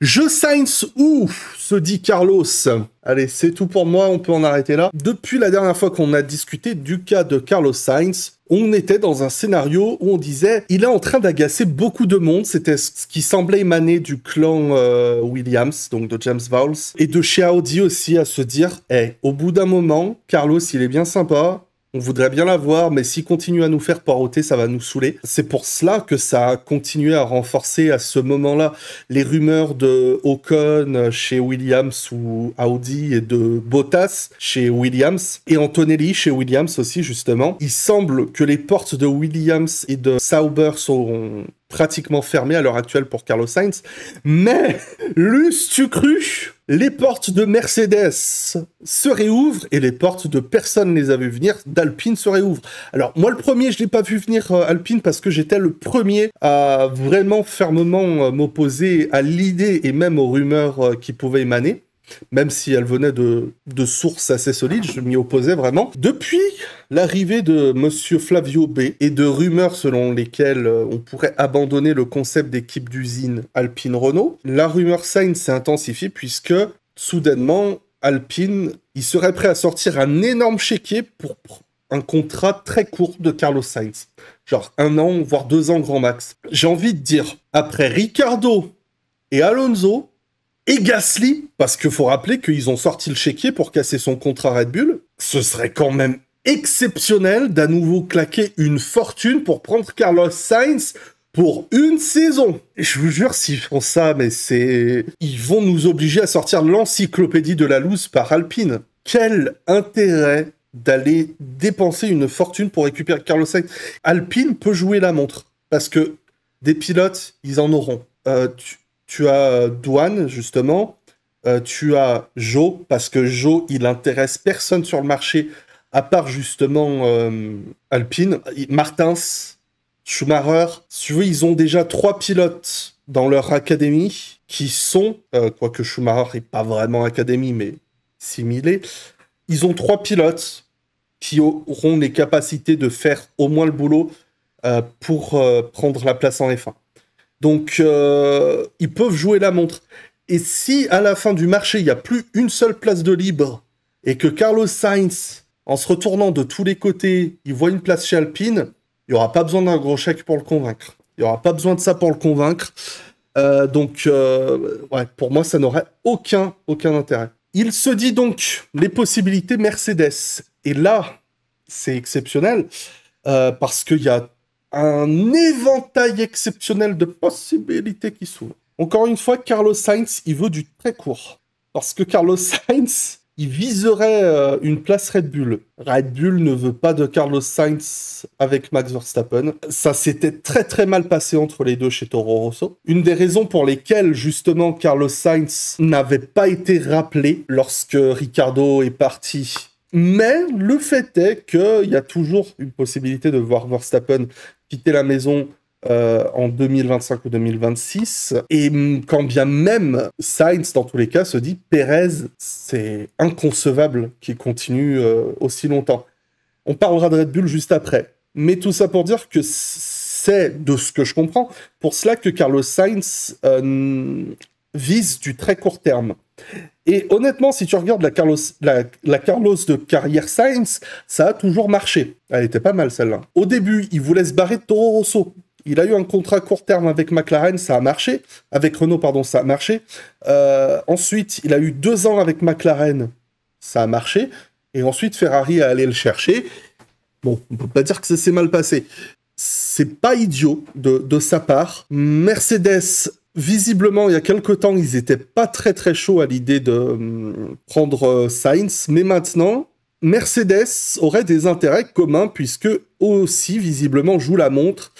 Je Sainz ou se dit Carlos. Allez, c'est tout pour moi, on peut en arrêter là. Depuis la dernière fois qu'on a discuté du cas de Carlos Sainz, on était dans un scénario où on disait il est en train d'agacer beaucoup de monde. C'était ce qui semblait émaner du clan Williams, donc de James Vowles, et de chez Audi aussi, à se dire au bout d'un moment, Carlos, il est bien sympa. On voudrait bien l'avoir, mais s'il continue à nous faire poireauter, ça va nous saouler. C'est pour cela que ça a continué à renforcer à ce moment-là les rumeurs de Ocon chez Williams ou Audi et de Bottas chez Williams et Antonelli chez Williams aussi, justement. Il semble que les portes de Williams et de Sauber sont pratiquement fermées à l'heure actuelle pour Carlos Sainz. Mais, l'eusses-tu cru ? Les portes de Mercedes se réouvrent et les portes de personne ne les avait venir d'Alpine se réouvrent. Alors moi le premier, je l'ai pas vu venir Alpine parce que j'étais le premier à vraiment fermement m'opposer à l'idée et même aux rumeurs qui pouvaient émaner. Même si elle venait de sources assez solides, je m'y opposais vraiment. Depuis l'arrivée de Monsieur Flavio B et de rumeurs selon lesquelles on pourrait abandonner le concept d'équipe d'usine Alpine-Renault, la rumeur Sainz s'est intensifiée puisque, soudainement, Alpine, il serait prêt à sortir un énorme chéquier pour un contrat très court de Carlos Sainz. Genre 1 an, voire 2 ans grand max. J'ai envie de dire, après Ricardo et Alonso, et Gasly, parce qu'il faut rappeler qu'ils ont sorti le chéquier pour casser son contrat Red Bull, ce serait quand même exceptionnel d'à nouveau claquer une fortune pour prendre Carlos Sainz pour une saison. Et je vous jure, s'ils font ça, mais c'est... Ils vont nous obliger à sortir l'encyclopédie de la loose par Alpine. Quel intérêt d'aller dépenser une fortune pour récupérer Carlos Sainz. Alpine peut jouer la montre, parce que des pilotes, ils en auront. Tu as Douane, justement. Tu as Joe, parce que Joe, il intéresse personne sur le marché, à part, justement, Alpine. Martins, Schumacher. Si tu veux, ils ont déjà 3 pilotes dans leur académie qui sont, quoique Schumacher n'est pas vraiment académie, mais similé. Ils ont 3 pilotes qui auront les capacités de faire au moins le boulot pour prendre la place en F1. Donc, ils peuvent jouer la montre. Et si, à la fin du marché, il n'y a plus une seule place de libre, et que Carlos Sainz, en se retournant de tous les côtés, il voit une place chez Alpine, il n'y aura pas besoin d'un gros chèque pour le convaincre. Il n'y aura pas besoin de ça pour le convaincre. Donc, pour moi, ça n'aurait aucun intérêt. Il se dit donc les possibilités Mercedes. Et là, c'est exceptionnel, parce qu'il y a un éventail exceptionnel de possibilités qui s'ouvrent. Encore une fois, Carlos Sainz, il veut du très court. Parce que Carlos Sainz, il viserait une place Red Bull. Red Bull ne veut pas de Carlos Sainz avec Max Verstappen. Ça s'était très très mal passé entre les deux chez Toro Rosso. Une des raisons pour lesquelles, justement, Carlos Sainz n'avait pas été rappelé lorsque Ricardo est parti. Mais le fait est qu'il y a toujours une possibilité de voir Verstappen quitter la maison en 2025 ou 2026. Et quand bien même Sainz, dans tous les cas, se dit Pérez, c'est inconcevable qu'il continue aussi longtemps. On parlera de Red Bull juste après. Mais tout ça pour dire que c'est, de ce que je comprends, pour cela que Carlos Sainz vise du très court terme. Et honnêtement, si tu regardes la Carlos de carrière Sainz, ça a toujours marché. Elle était pas mal celle-là. Au début, il voulait se barrer de Toro Rosso. Il a eu un contrat court terme avec McLaren, ça a marché. Avec Renault, pardon, ça a marché. Ensuite, il a eu 2 ans avec McLaren, ça a marché. Et ensuite, Ferrari est allé le chercher. Bon, on peut pas dire que ça s'est mal passé. C'est pas idiot de sa part. Mercedes, visiblement, il y a quelque temps, ils étaient pas très très chauds à l'idée de prendre Sainz. Mais maintenant, Mercedes aurait des intérêts communs puisque eux aussi, visiblement, jouent la montre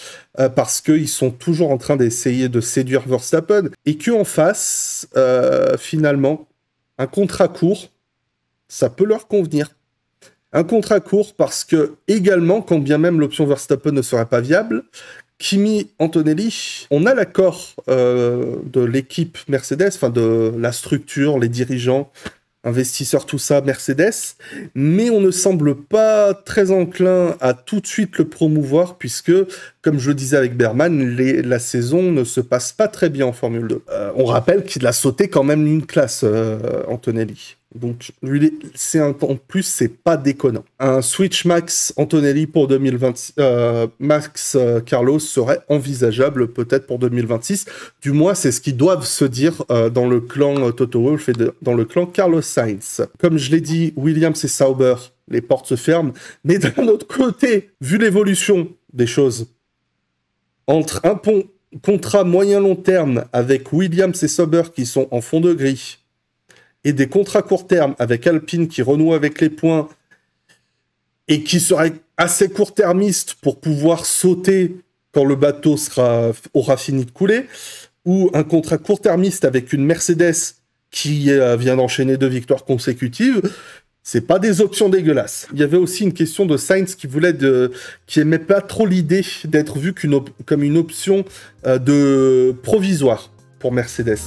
parce qu'ils sont toujours en train d'essayer de séduire Verstappen et qu'en face, finalement, un contrat court, ça peut leur convenir. Un contrat court parce que, également, quand bien même l'option Verstappen ne serait pas viable, Kimi Antonelli, on a l'accord de l'équipe Mercedes, enfin de la structure, les dirigeants, investisseurs, tout ça, Mercedes, mais on ne semble pas très enclin à tout de suite le promouvoir, puisque, comme je le disais avec Berman, la saison ne se passe pas très bien en Formule 2. On rappelle qu'il a sauté quand même une classe, Antonelli. Donc, lui, en plus, c'est pas déconnant. Un switch Max Antonelli pour 2026, Max Carlos serait envisageable peut-être pour 2026. Du moins, c'est ce qu'ils doivent se dire dans le clan Toto Wolff et dans le clan Carlos Sainz. Comme je l'ai dit, Williams et Sauber, les portes se ferment. Mais d'un autre côté, vu l'évolution des choses, entre un contrat moyen-long terme avec Williams et Sauber qui sont en fond de grille, et des contrats court terme avec Alpine qui renoue avec les points et qui serait assez court-termiste pour pouvoir sauter quand le bateau aura fini de couler, ou un contrat court-termiste avec une Mercedes qui vient d'enchaîner 2 victoires consécutives, c'est pas des options dégueulasses. Il y avait aussi une question de Sainz qui aimait pas trop l'idée d'être vu comme une option de provisoire pour Mercedes.